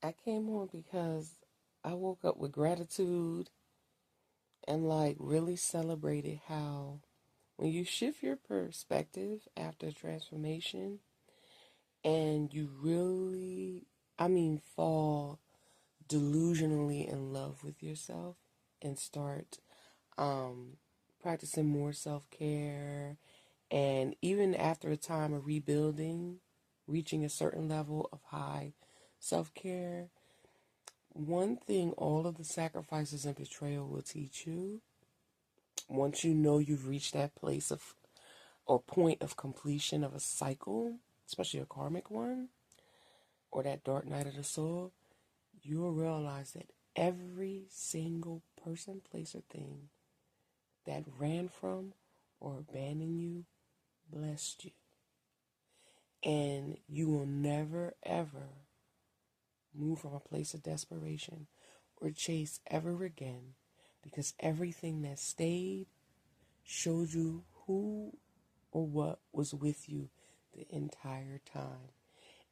I came on because I woke up with gratitude and really celebrated how when you shift your perspective after transformation and you really, fall delusionally in love with yourself and start um, practicing more self care. And even after a time of rebuilding, reaching a certain level of high self care, one thing all of the sacrifices and betrayal will teach you, once you know you've reached that place of or point of completion of a cycle, especially a karmic one, or that dark night of the soul, you will realize that every single person, place, or thing that ran from or abandoned you blessed you. And you will never, ever move from a place of desperation or chase ever again, because everything that stayed showed you who or what was with you the entire time.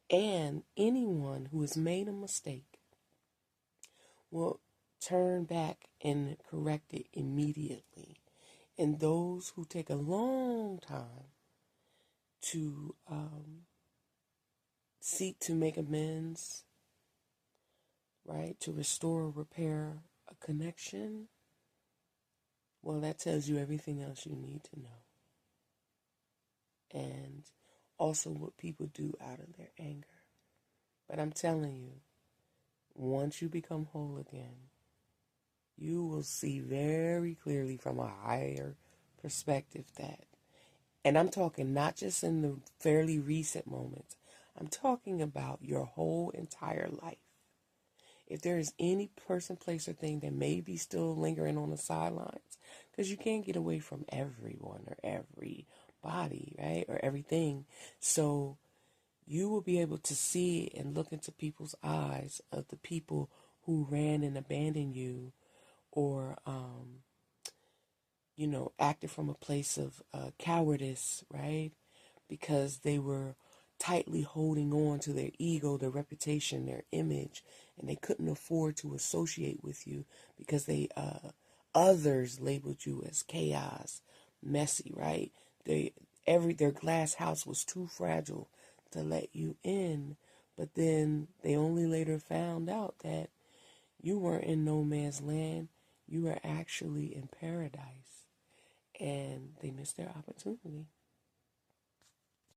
And anyone who has made a mistake will turn back and correct it immediately. And those who take a long time to seek to make amends, right, to restore, repair a connection, well, that tells you everything else you need to know. And also what people do out of their anger. But I'm telling you, once you become whole again, you will see very clearly from a higher perspective that, and I'm talking not just in the fairly recent moments, I'm talking about your whole entire life. If there is any person, place, or thing that may be still lingering on the sidelines, because you can't get away from everyone or everybody, right? Or everything. So you will be able to see and look into people's eyes of the people who ran and abandoned you, or, acted from a place of cowardice, right? Because they were tightly holding on to their ego, their reputation, their image, and they couldn't afford to associate with you because others labeled you as chaos, messy, right? Their glass house was too fragile to let you in. But then they only later found out that you weren't in no man's land. You were actually in paradise. And they missed their opportunity.